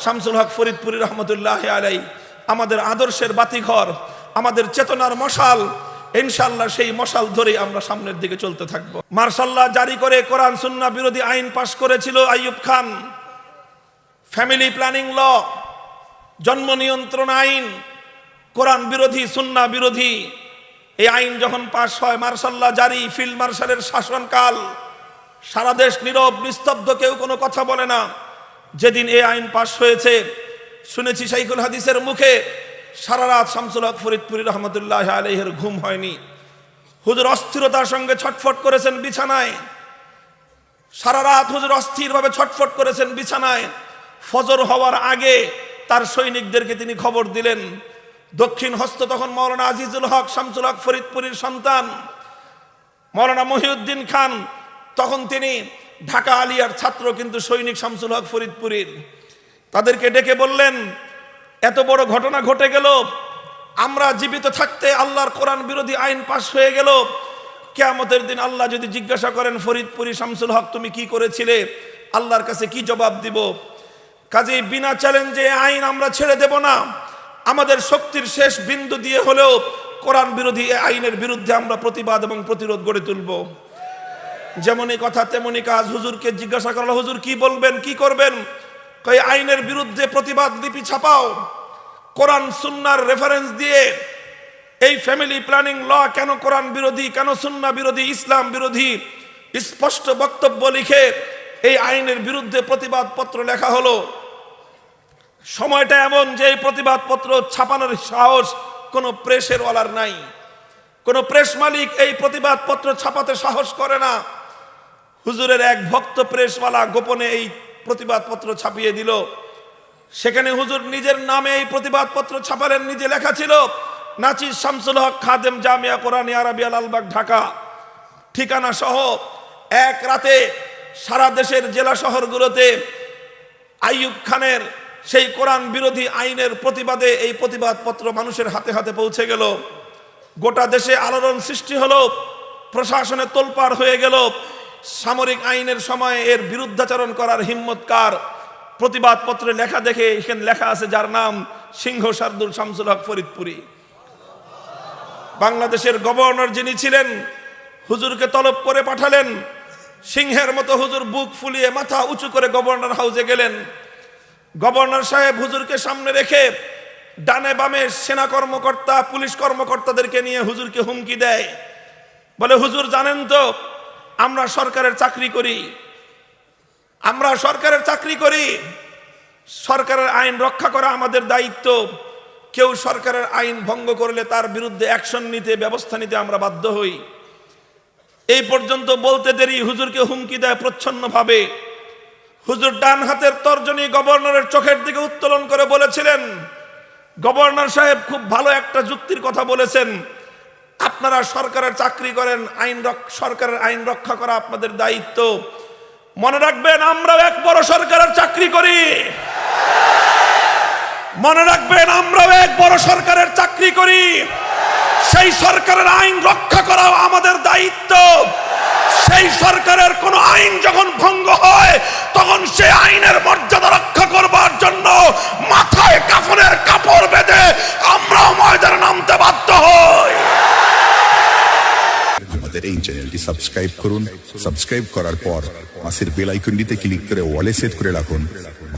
শামসুল হক ফরিদপুরী রহমতুল্লাহ আলাই আমাদের আদর্শের বাতিঘর, আমাদের চেতনার মশাল। ইনশাআল্লাহ সেই মশাল ধরেই আমরা সামনের দিকে চলতে থাকব। মার্শাল্লাহ জারি করে কোরআন সুন্নাহ বিরোধী আইন পাশ করেছিল আইয়ুব খান। ফ্যামিলি প্ল্যানিং ল, জন্ম নিয়ন্ত্রণ আইন, কোরআন বিরোধী সুন্নাহ বিরোধী এই আইন যখন পাশ হয়, মার্শাল্লাহ জারি, ফিল্ড মার্শালের শাসনকাল, সারা দেশ নীরব নিস্তব্ধ, কেউ কোনো কথা বলে না। যেদিন এই আইন পাশ হয়েছে শুনেছি শাইখুল হাদিসের মুখে সারা রাত শামসুল হক ফরিদপুরী রহমতুল্লাহ আলাইহির ঘুম হয়নি। হুজুর অস্থিরতার সঙ্গে ছটফট করেছেন বিছানায়, সারা রাত হুজুর অস্থিরভাবে ছটফট করেছেন বিছানায়। ফজর হওয়ার আগে তার সৈনিকদেরকে তিনি খবর দিলেন। দক্ষিণ হস্ত তখন মাওলানা আজিজুল হক শামসুল হক ফরিদপুরীর সন্তান, মাওলানা মহিউদ্দিন খান তখন তিনি ঢাকা আলিয়ার ছাত্র, কিন্তু সৈনিক শামসুল হক ফরিদপুরীর। তাদেরকে ডেকে বললেন, এত বড় ঘটনা ঘটে গেল, আমরা জীবিত থাকতে আল্লাহর কোরআন বিরোধী আইন পাশ হয়ে গেল। কিয়ামতের দিন আল্লাহ যদি জিজ্ঞাসা করেন, ফরিদপুরী শামসুল হক তুমি কি করেছিলে, আল্লাহর কাছে কি জবাব দিব? কাজেই বিনা চ্যালেঞ্জে আইন আমরা ছেড়ে দেব না। আমাদের শক্তির শেষ বিন্দু দিয়ে হলেও কোরআন বিরোধী আইনের বিরুদ্ধে আমরা প্রতিবাদ এবং প্রতিরোধ গড়ে তুলব। যেমনই কথা তেমনই কাজ। হুজুরকে জিজ্ঞাসা করলো, হুজুর কি বলবেন, কি করবেন? এই আইনের বিরুদ্ধে প্রতিবাদ লিপি ছাপাও, কোরআন সুন্নাহর রেফারেন্স দিয়ে এই ফ্যামিলি প্ল্যানিং ল কেন কোরআন বিরোধী, কেন সুন্নাহ বিরোধী, ইসলাম বিরোধী, স্পষ্ট বক্তব্য লিখে এই আইনের বিরুদ্ধে প্রতিবাদ পত্র লেখা হলো। সময়টা এমন যে এই প্রতিবাদ পত্র ছাপানোর সাহস কোনো প্রেসের ওয়ালার নাই। কোনো প্রেস মালিক এই প্রতিবাদ পত্র ছাপাতে সাহস করে না। হুজুরের এক ভক্ত প্রেসওয়ালা গোপনে এই প্রতিবাদ পত্র ছাপিয়ে দিল। সেখানে হুজুর নিজের নামে এই প্রতিবাদ পত্র ছাপালেন, নিজে লেখা ছিল নাচির শামসুল হক, খাদেম, জামিয়া কোরআন আরাবিয়া, লালবাগ, ঢাকা, ঠিকানা সহ। এক রাতে সারা দেশের জেলা শহরগুলোতে আইয়ুব খানের সেই কোরআন বিরোধী আইনের প্রতিবাদে এই প্রতিবাদ পত্র মানুষের হাতে হাতে পৌঁছে গেল। গোটা দেশে আলোড়ন সৃষ্টি হলো, প্রশাসনে তোলপাড় হয়ে গেল। সামরিক আইনের সময় এর বিরুদ্ধাচরণ করার হিম্মত কার? প্রতিবাদ পত্রে লেখা দেখে এখানে লেখা আছে যার নাম সিংহ শার্দুল শামসুল হক ফরিদপুরী। বাংলাদেশের গভর্নর যিনি ছিলেন হুজুরকে তলব করে পাঠালেন। সিংহের মতো হুজুর বুক ফুলিয়ে মাথা উঁচু করে গভর্নর হাউসে গেলেন। গভর্নর সাহেব হুজুরকে সামনে রেখে ডানে বামে সেনা কর্মকর্তা, পুলিশ কর্মকর্তাদেরকে নিয়ে হুজুরকে হুমকি দেয়। বলে, হুজুর জানেন তো আমরা সরকারের চাকরি করি, আমরা সরকারের চাকরি করি, সরকারের আইন রক্ষা করা আমাদের দায়িত্ব। কেউ সরকারের আইন ভঙ্গ করলে তার বিরুদ্ধে অ্যাকশন নিতে, ব্যবস্থা নিতে আমরা বাধ্য হই। এই পর্যন্ত বলতে দেরি হুজুরকে হুমকি দেয় প্রচ্ছন্নভাবে। হুজুর ডান হাতের তর্জনী গভর্নরের চোখের দিকে উত্তোলন করে বলেছিলেন, গভর্নর সাহেব খুব ভালো একটা যুক্তির কথা বলেছেন, আপনারা সরকারের চাকরি করেন, সরকারের আইন রক্ষা করা আপনাদের দায়িত্ব। মনে রাখবেন আমরাও এক বড় সরকারের চাকরি করি, মনে রাখবেন আমরাও এক বড় সরকারের চাকরি করি। সেই সরকারের আইন রক্ষা করাও আমাদের দায়িত্ব। সেই সরকারের কোন আইন যখন ভঙ্গ হয় তখন সেই আইনের মর্যাদা রক্ষা করবার জন্য মাথায় কাফনের কাপড় বেঁধে আমরাও ময়দানে নামতে বাধ্য হই। আমাদের এই চ্যানেলটি সাবস্ক্রাইব করুন। সাবস্ক্রাইব করার পর পাশের বেল আইকনটিতে ক্লিক করে ওয়ালে সেট করে রাখুন।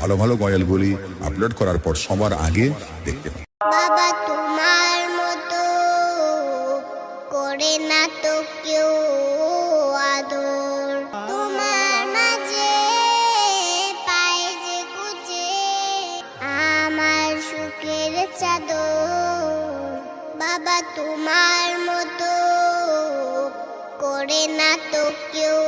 ভালো ভালো গয়ালগুলি আপলোড করার পর সবার আগে দেখতে পাবেন। বাবা তোমার মতো করে না তো কেউ আদর, তোমার মাঝে পাই যে গুজে আমার সুখের চাদর। বাবা তোমার মতো করে না তো কেউ